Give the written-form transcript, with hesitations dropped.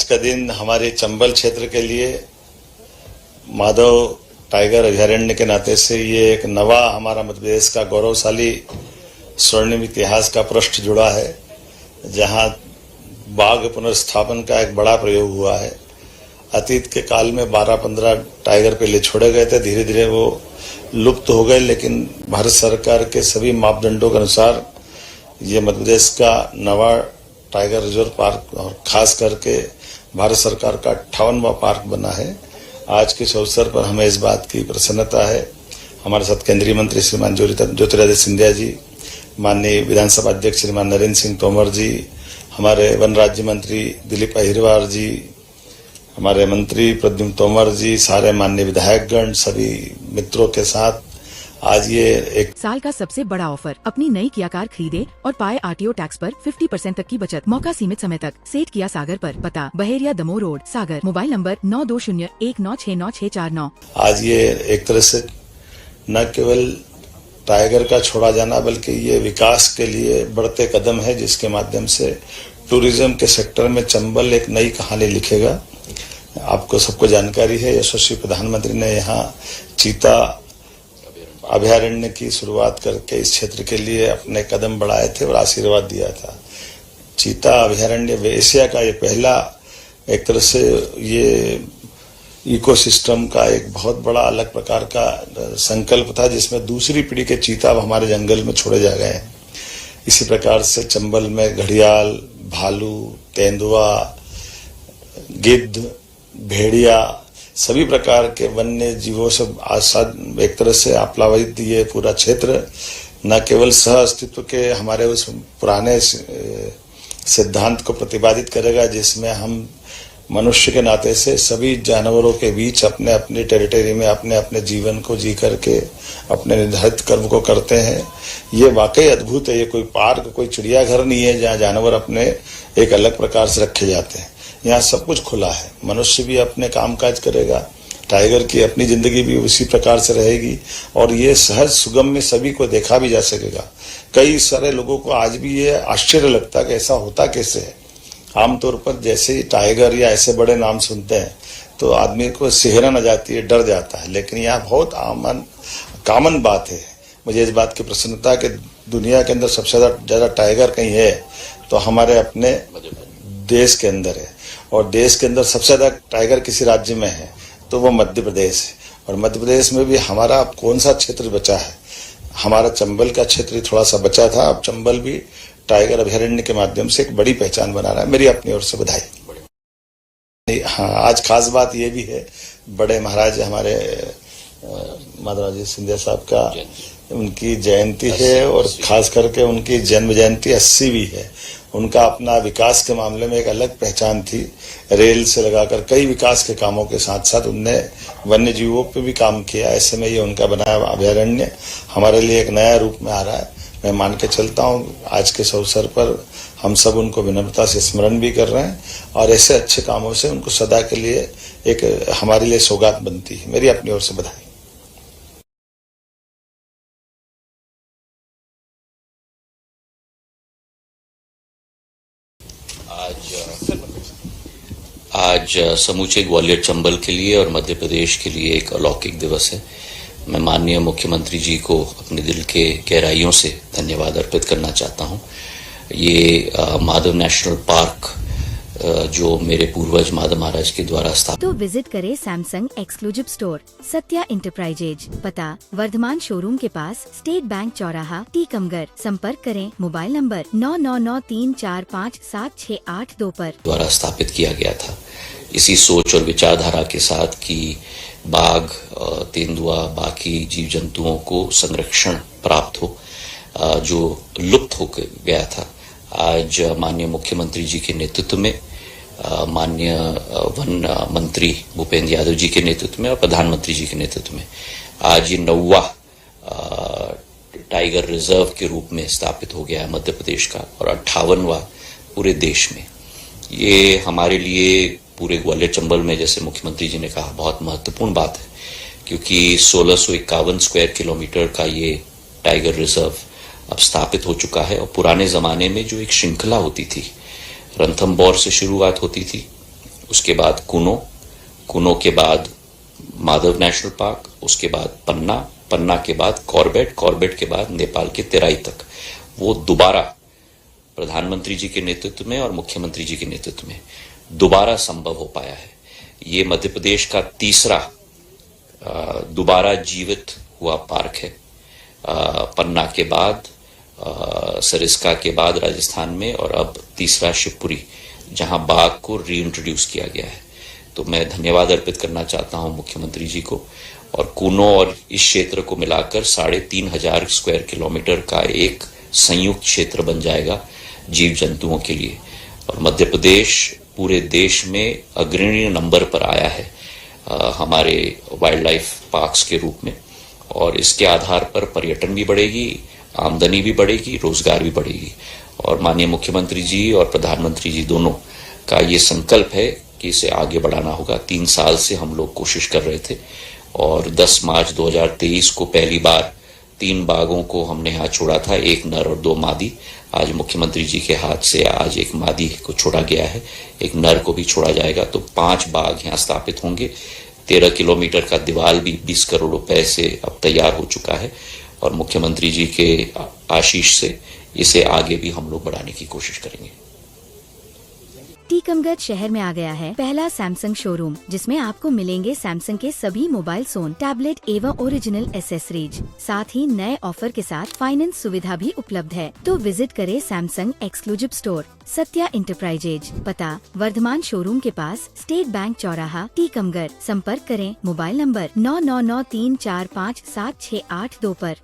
का दिन हमारे चंबल क्षेत्र के लिए माधव टाइगर अभयारण्य के नाते से ये एक नवा हमारा मध्य प्रदेश का गौरवशाली स्वर्णिम इतिहास का पृष्ठ जुड़ा है, जहां बाघ पुनर्स्थापन का एक बड़ा प्रयोग हुआ है। अतीत के काल में 12-15 टाइगर पहले छोड़े गए थे, धीरे धीरे वो लुप्त हो गए, लेकिन भारत सरकार के सभी मापदंडों के अनुसार ये मध्य प्रदेश का नवा टाइगर रिजर्व पार्क और खास करके भारत सरकार का 58वां पार्क बना है। आज के इस अवसर पर हमें इस बात की प्रसन्नता है, हमारे साथ केंद्रीय मंत्री श्रीमान ज्योतिरादित्य सिंधिया जी, माननीय विधानसभा अध्यक्ष श्रीमान नरेंद्र सिंह तोमर जी, हमारे वन राज्य मंत्री दिलीप अहिरवार जी, हमारे मंत्री प्रद्युम्न तोमर जी, सारे माननीय विधायकगण, सभी मित्रों के साथ आज ये एक साल का सबसे बड़ा ऑफर, अपनी नई किया कार खरीदे और पाए आरटीओ टैक्स पर 50% तक की बचत। मौका सीमित समय तक। सेठ किया सागर पर, पता Baheria Damoh road, Sagar. Mobile number 9201969649। आज ये एक तरह से न केवल टाइगर का छोड़ा जाना, बल्कि ये विकास के लिए बढ़ते कदम है, जिसके माध्यम से टूरिज्म के सेक्टर में चंबल एक नई कहानी लिखेगा। आपको सबको जानकारी है, यशस्वी प्रधानमंत्री ने यहाँ चीता अभयारण्य की शुरुआत करके इस क्षेत्र के लिए अपने कदम बढ़ाए थे और आशीर्वाद दिया था। चीता अभयारण्य एशिया का ये पहला एक तरह से ये इकोसिस्टम का एक बहुत बड़ा अलग प्रकार का संकल्प था, जिसमें दूसरी पीढ़ी के चीता अब हमारे जंगल में छोड़े जा गए हैं। इसी प्रकार से चंबल में घड़ियाल, भालू, तेंदुआ, गिद्ध, भेड़िया, सभी प्रकार के वन्य जीवों से आसाद एक तरह से आप्लावित ये पूरा क्षेत्र न केवल सह अस्तित्व के हमारे उस पुराने सिद्धांत को प्रतिपादित करेगा, जिसमें हम मनुष्य के नाते से सभी जानवरों के बीच अपने अपने टेरिटरी में अपने अपने जीवन को जी करके अपने निर्धारित कर्म को करते हैं। ये वाकई अद्भुत है। ये कोई पार्क, कोई चिड़ियाघर नहीं है जहाँ जानवर अपने एक अलग प्रकार से रखे जाते हैं। यहाँ सब कुछ खुला है, मनुष्य भी अपने कामकाज करेगा, टाइगर की अपनी जिंदगी भी उसी प्रकार से रहेगी और ये सहज सुगम में सभी को देखा भी जा सकेगा। कई सारे लोगों को आज भी ये आश्चर्य लगता है कि ऐसा होता कैसे है। आमतौर पर जैसे ही टाइगर या ऐसे बड़े नाम सुनते हैं तो आदमी को सिहरन आ जाती है, डर जाता है, लेकिन यहाँ बहुत कॉमन बात है। मुझे इस बात की प्रसन्नता कि दुनिया के अंदर सबसे ज्यादा टाइगर कहीं है तो हमारे अपने देश के अंदर है, और देश के अंदर सबसे ज्यादा टाइगर किसी राज्य में है तो वो मध्य प्रदेश है। और मध्य प्रदेश में भी हमारा कौन सा क्षेत्र बचा है? हमारा चंबल का क्षेत्र थोड़ा सा बचा था। अब चंबल भी टाइगर अभयारण्य के माध्यम से एक बड़ी पहचान बना रहा है। मेरी अपनी ओर से बधाई। हाँ, आज खास बात ये भी है, बड़े महाराज हमारे माधवराज सिंधिया साहब का उनकी जयंती है और खास करके उनकी जन्म जयंती 80 भी है। उनका अपना विकास के मामले में एक अलग पहचान थी। रेल से लगाकर कई विकास के कामों के साथ साथ उनने वन्य जीवों पे भी काम किया। ऐसे में ये उनका बनाया अभयारण्य हमारे लिए एक नया रूप में आ रहा है। मैं मान के चलता हूँ आज के इस अवसर पर हम सब उनको विनम्रता से स्मरण भी कर रहे हैं और ऐसे अच्छे कामों से उनको सदा के लिए एक हमारे लिए सौगात बनती है। मेरी अपनी ओर से बधाई। आज समूचे ग्वालियर चंबल के लिए और मध्य प्रदेश के लिए एक अलौकिक दिवस है। मैं माननीय मुख्यमंत्री जी को अपने दिल के गहराइयों से धन्यवाद अर्पित करना चाहता हूं। ये माधव नेशनल पार्क जो मेरे पूर्वज माधव महाराज के द्वारा स्थापित। तो विजिट करें Samsung exclusive store Satya enterprises, पता वर्धमान शोरूम के पास, स्टेट बैंक चौराहा, टीकमगढ़। संपर्क करें मोबाइल नंबर 9993457682 पर। द्वारा स्थापित किया गया था, इसी सोच और विचारधारा के साथ कि बाघ, तेंदुआ, बाकी जीव जंतुओं को संरक्षण प्राप्त हो जो लुप्त हो गया था। आज माननीय मुख्यमंत्री जी के नेतृत्व में, माननीय वन मंत्री भूपेंद्र यादव जी के नेतृत्व में और प्रधानमंत्री जी के नेतृत्व में आज ये 9वां टाइगर रिजर्व के रूप में स्थापित हो गया है मध्य प्रदेश का, और 58वां पूरे देश में। ये हमारे लिए पूरे ग्वालियर चंबल में, जैसे मुख्यमंत्री जी ने कहा, बहुत महत्वपूर्ण बात है, क्योंकि 1651 स्क्वायर किलोमीटर का ये टाइगर रिजर्व अब स्थापित हो चुका है। और पुराने जमाने में जो एक श्रृंखला होती थी, रणथंभौर से शुरुआत होती थी, उसके बाद कुनो के बाद माधव नेशनल पार्क, उसके बाद पन्ना के बाद कॉर्बेट के बाद नेपाल के तेराई तक वो दोबारा प्रधानमंत्री जी के नेतृत्व में और मुख्यमंत्री जी के नेतृत्व में दोबारा संभव हो पाया है। ये मध्य प्रदेश का तीसरा दोबारा जीवित हुआ पार्क है। पन्ना के बाद, सरिस्का के बाद राजस्थान में, और अब तीसरा शिवपुरी, जहां बाघ को रीइंट्रोड्यूस किया गया है। तो मैं धन्यवाद अर्पित करना चाहता हूं मुख्यमंत्री जी को। और कुनो और इस क्षेत्र को मिलाकर 3,500 स्क्वायर किलोमीटर का एक संयुक्त क्षेत्र बन जाएगा जीव जंतुओं के लिए। और मध्य प्रदेश पूरे देश में अग्रणी नंबर पर आया है हमारे वाइल्ड लाइफ पार्क्स के रूप में, और इसके आधार पर पर्यटन भी बढ़ेगी, आमदनी भी बढ़ेगी, रोजगार भी बढ़ेगी। और माननीय मुख्यमंत्री जी और प्रधानमंत्री जी दोनों का ये संकल्प है कि इसे आगे बढ़ाना होगा। 3 साल से हम लोग कोशिश कर रहे थे, और 10 मार्च 2023 को पहली बार 3 बाघों को हमने यहाँ छोड़ा था, 1 नर और 2 मादी। आज मुख्यमंत्री जी के हाथ से आज एक मादी को छोड़ा गया है, एक नर को भी छोड़ा जाएगा। तो 5 बाघ यहाँ स्थापित होंगे। 13 किलोमीटर का दीवार भी 20 करोड़ रुपए से अब तैयार हो चुका है, और मुख्यमंत्री जी के आशीष से इसे आगे भी हम लोग बढ़ाने की कोशिश करेंगे। टीकमगढ़ शहर में आ गया है पहला सैमसंग शोरूम, जिसमें आपको मिलेंगे सैमसंग के सभी मोबाइल फोन, टैबलेट एवं ओरिजिनल एसेसरीज। साथ ही नए ऑफर के साथ फाइनेंस सुविधा भी उपलब्ध है। तो विजिट करें Samsung exclusive store, Satya enterprises, पता वर्धमान शोरूम के पास, स्टेट बैंक चौराहा, टीकमगढ़। संपर्क करें मोबाइल नंबर 9993457682 पर।